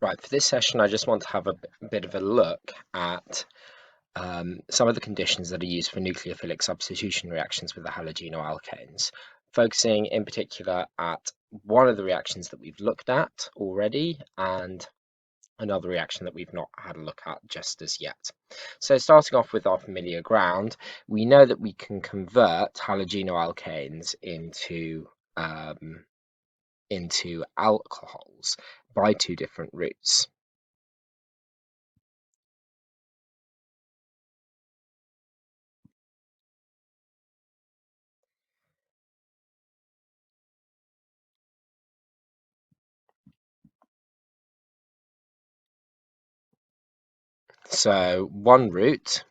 Right, for this session, I just want to have a bit of a look at some of the conditions that are used for nucleophilic substitution reactions with the halogenoalkanes, focusing in particular at one of the reactions that we've looked at already and another reaction that we've not had a look at just as yet. So starting off with our familiar ground, we know that we can convert halogenoalkanes into alcohols by two different routes. So one route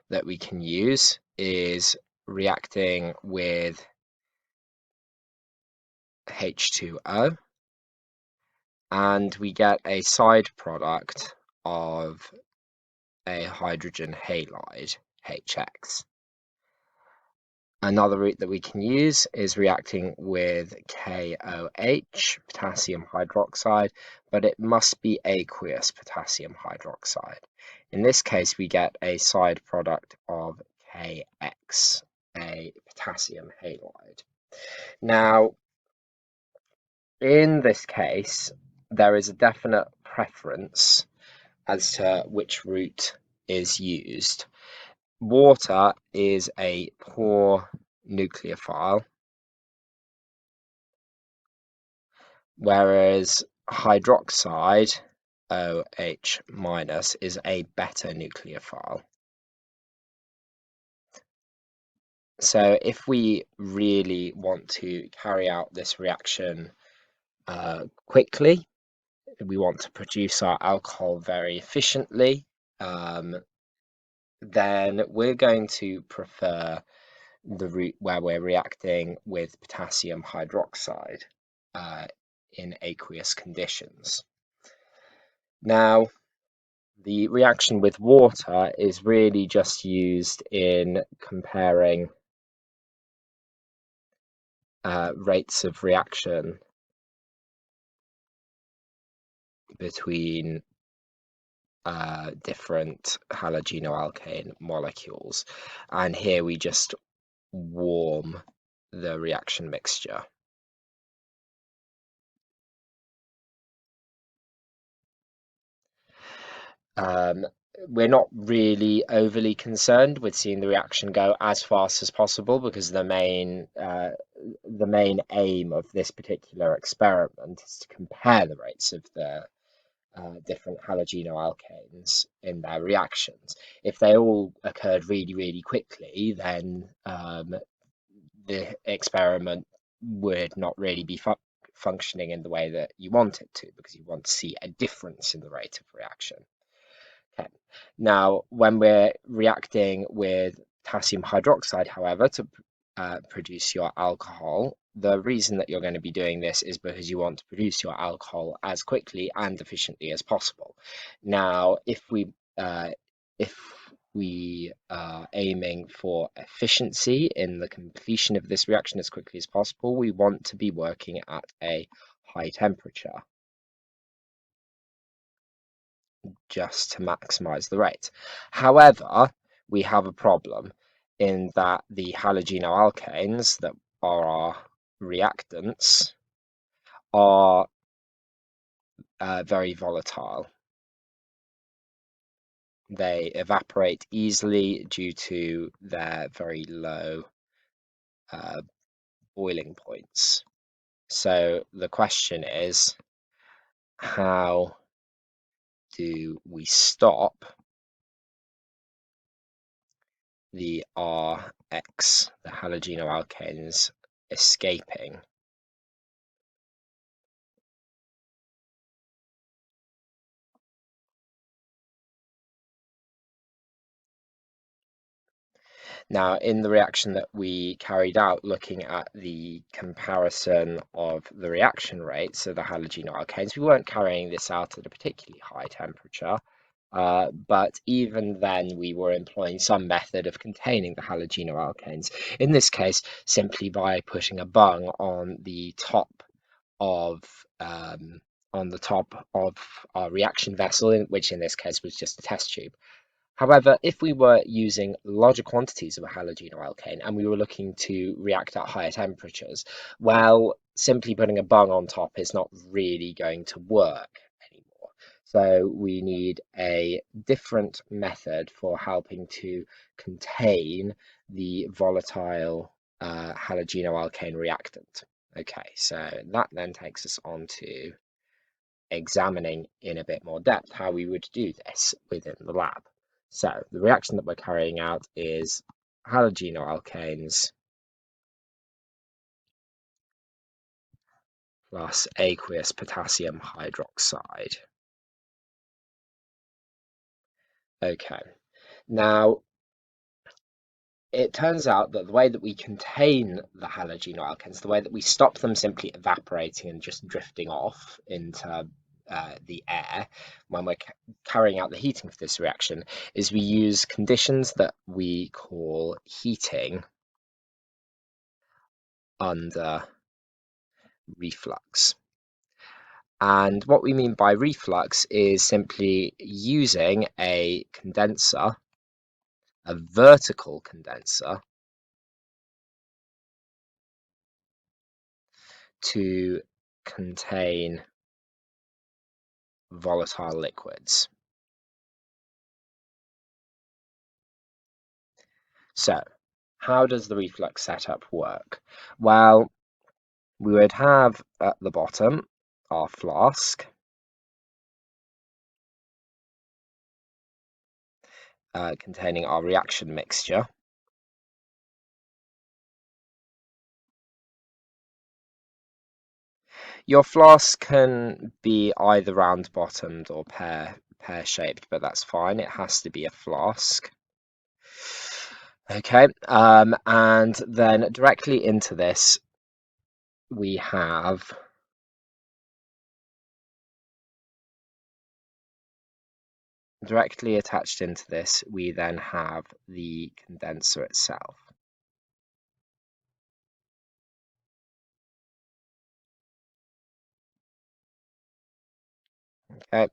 that we can use is reacting with H2O, and we get a side product of a hydrogen halide, HX. Another route that we can use is reacting with KOH, potassium hydroxide, but it must be aqueous potassium hydroxide. In this case, we get a side product of KX, a potassium halide. Now, in this case, there is a definite preference as to which route is used. Water is a poor nucleophile, whereas hydroxide, OH-, is a better nucleophile. So if we really want to carry out this reaction quickly, we want to produce our alcohol very efficiently, then we're going to prefer the route where we're reacting with potassium hydroxide in aqueous conditions. Now, the reaction with water is really just used in comparing rates of reaction between different halogenoalkane molecules, and here we just warm the reaction mixture. We're not really overly concerned with seeing the reaction go as fast as possible, because the main aim of this particular experiment is to compare the rates of the different halogenoalkanes in their reactions. If they all occurred really, really quickly, then the experiment would not really be functioning in the way that you want it to, because you want to see a difference in the rate of reaction. Okay. Now, when we're reacting with potassium hydroxide, however, to produce your alcohol, the reason that you're going to be doing this is because you want to produce your alcohol as quickly and efficiently as possible. Now, if we are aiming for efficiency in the completion of this reaction as quickly as possible, we want to be working at a high temperature, just to maximize the rate. However, we have a problem in that the halogenoalkanes that are our reactants are very volatile. They evaporate easily due to their very low boiling points. So the question is, how do we stop the RX, the halogenoalkanes, escaping? Now, in the reaction that we carried out, looking at the comparison of the reaction rates of the halogenoalkanes, we weren't carrying this out at a particularly high temperature, but even then we were employing some method of containing the halogenoalkanes. In this case, simply by putting a bung on the top of on the top of our reaction vessel, which in this case was just a test tube. However, if we were using larger quantities of a halogenoalkane and we were looking to react at higher temperatures, well, simply putting a bung on top is not really going to work anymore. So we need a different method for helping to contain the volatile halogenoalkane reactant. Okay, so that then takes us on to examining in a bit more depth how we would do this within the lab. So the reaction that we're carrying out is halogenoalkanes plus aqueous potassium hydroxide. Okay, now it turns out that the way that we contain the halogenoalkanes, the way that we stop them simply evaporating and just drifting off into the air when we're carrying out the heating for this reaction, is we use conditions that we call heating under reflux. And what we mean by reflux is simply using a condenser, a vertical condenser, to contain volatile liquids. So, how does the reflux setup work? Well, we would have at the bottom our flask, containing our reaction mixture. Your flask can be either round-bottomed or pear-shaped, but that's fine. It has to be a flask. Okay, and then directly into this we have directly attached into this we then have the condenser itself. Okay.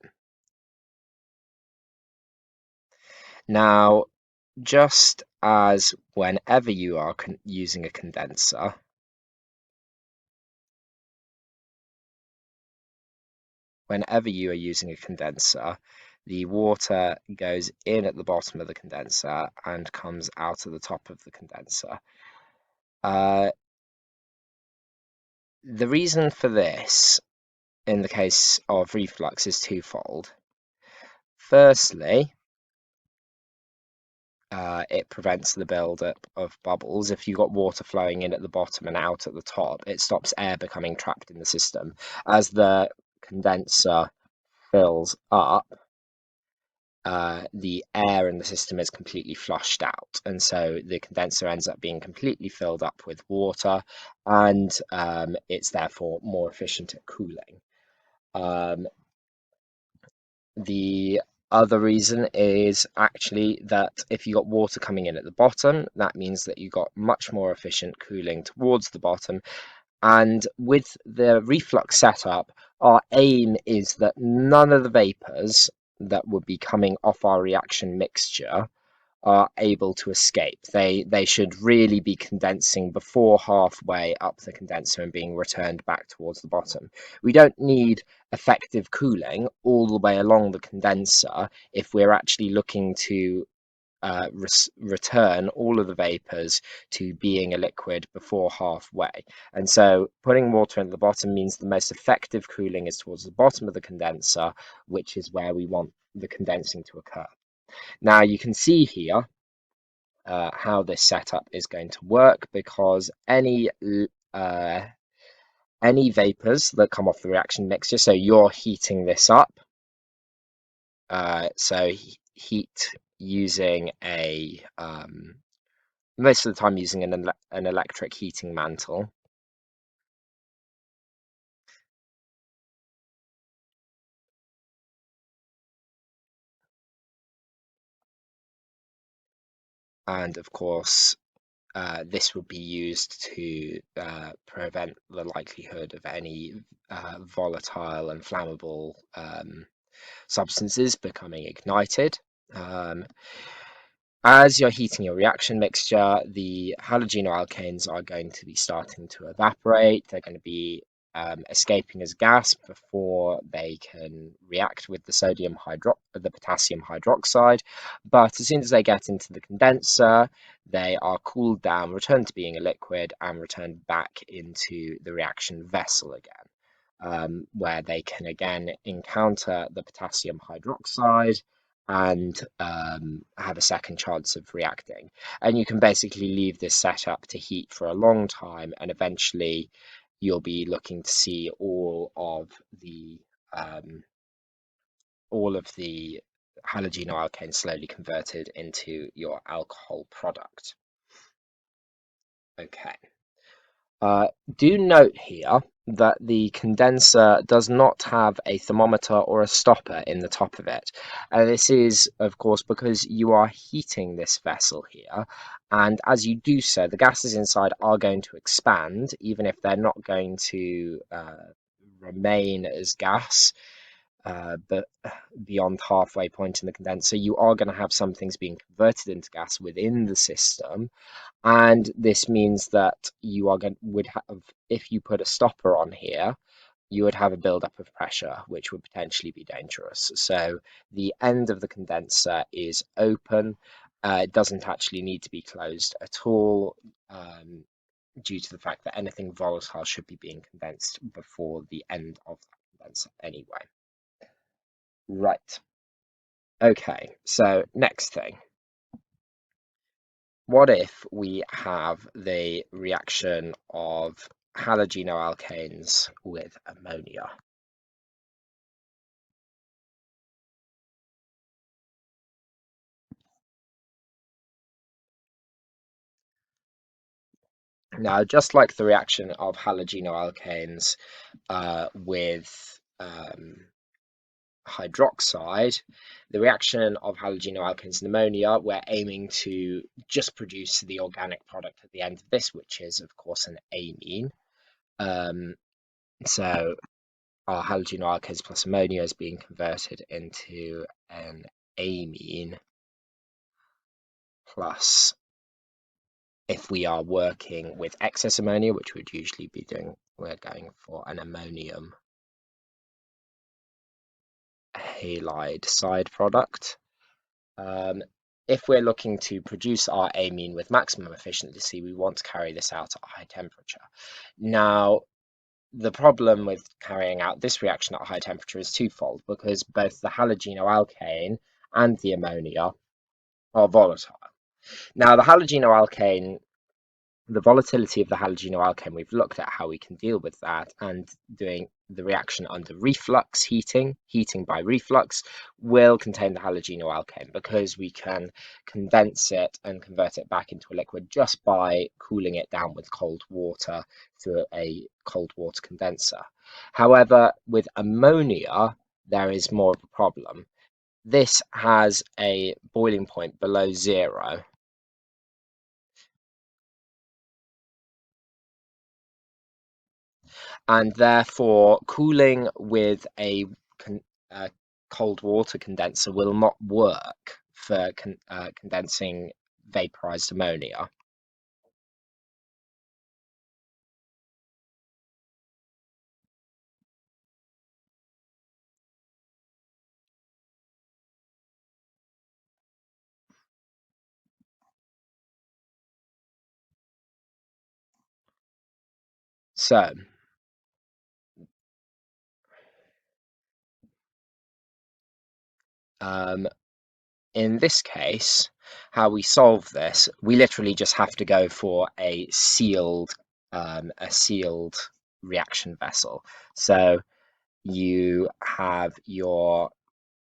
Now, just as whenever you are using a condenser, the water goes in at the bottom of the condenser and comes out at the top of the condenser. The reason for this, in the case of reflux, is twofold. Firstly, it prevents the buildup of bubbles. If you've got water flowing in at the bottom and out at the top, it stops air becoming trapped in the system. As the condenser fills up, the air in the system is completely flushed out, and so the condenser ends up being completely filled up with water, and it's therefore more efficient at cooling. The other reason is actually that if you got water coming in at the bottom, that means that you got much more efficient cooling towards the bottom. And with the reflux setup, our aim is that none of the vapors that would be coming off our reaction mixture are able to escape. They should really be condensing before halfway up the condenser and being returned back towards the bottom. We don't need effective cooling all the way along the condenser if we're actually looking to return all of the vapors to being a liquid before halfway. And so putting water at the bottom means the most effective cooling is towards the bottom of the condenser, which is where we want the condensing to occur. Now you can see here how this setup is going to work, because any vapors that come off the reaction mixture, so you're heating this up, so heat using a most of the time using an electric heating mantle. And of course, this would be used to prevent the likelihood of any volatile and flammable substances becoming ignited. As you're heating your reaction mixture, the halogenoalkanes are going to be starting to evaporate. They're going to be escaping as gas before they can react with the potassium hydroxide. But as soon as they get into the condenser, they are cooled down, returned to being a liquid, and returned back into the reaction vessel again, where they can again encounter the potassium hydroxide and have a second chance of reacting. And you can basically leave this setup to heat for a long time, and eventually you'll be looking to see all of the halogenoalkanes slowly converted into your alcohol product. Okay. Do note here that the condenser does not have a thermometer or a stopper in the top of it. This is, of course, because you are heating this vessel here, and as you do so, the gases inside are going to expand, even if they're not going to remain as gas. But beyond halfway point in the condenser, you are going to have some things being converted into gas within the system, and this means that you would have, if you put a stopper on here, you would have a buildup of pressure, which would potentially be dangerous. So the end of the condenser is open. It doesn't actually need to be closed at all, due to the fact that anything volatile should be being condensed before the end of the condenser anyway. Right. Okay, so next thing. What if we have the reaction of halogenoalkanes with ammonia? Now, just like the reaction of halogenoalkanes with hydroxide, the reaction of halogenoalkanes and ammonia, we're aiming to just produce the organic product at the end of this, which is, of course, an amine. So our halogenoalkanes plus ammonia is being converted into an amine plus, if we are working with excess ammonia, which we'd usually be doing, we're going for an ammonium halide side product. If we're looking to produce our amine with maximum efficiency, we want to carry this out at a high temperature. Now, the problem with carrying out this reaction at a high temperature is twofold, because both the halogenoalkane and the ammonia are volatile. Now, the volatility of the halogenoalkane, we've looked at how we can deal with that, and doing the reaction under reflux heating by reflux, will contain the halogenoalkane, because we can condense it and convert it back into a liquid just by cooling it down with cold water through a cold water condenser. However, with ammonia, there is more of a problem. This has a boiling point below 0. And therefore cooling with a cold water condenser will not work for condensing vaporized ammonia. So in this case, how we solve this, we literally just have to go for a sealed reaction vessel. So you have your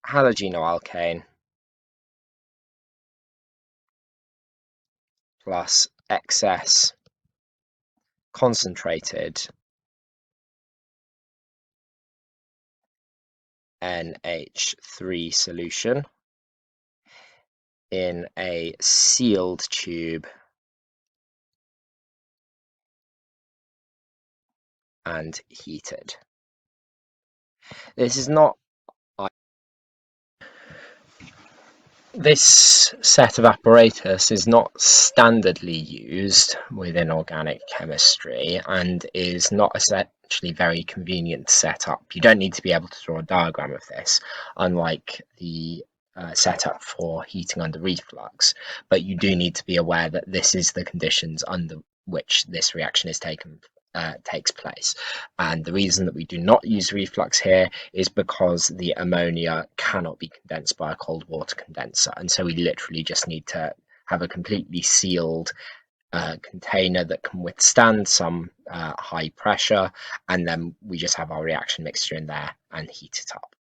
halogenoalkane plus excess concentrated NH3 solution in a sealed tube and heated. This is not This set of apparatus is not standardly used within organic chemistry and is not essentially very convenient to set up. You don't need to be able to draw a diagram of this, unlike the setup for heating under reflux, but you do need to be aware that this is the conditions under which this reaction is takes place. And the reason that we do not use reflux here is because the ammonia cannot be condensed by a cold water condenser, and so we literally just need to have a completely sealed container that can withstand some high pressure, and then we just have our reaction mixture in there and heat it up.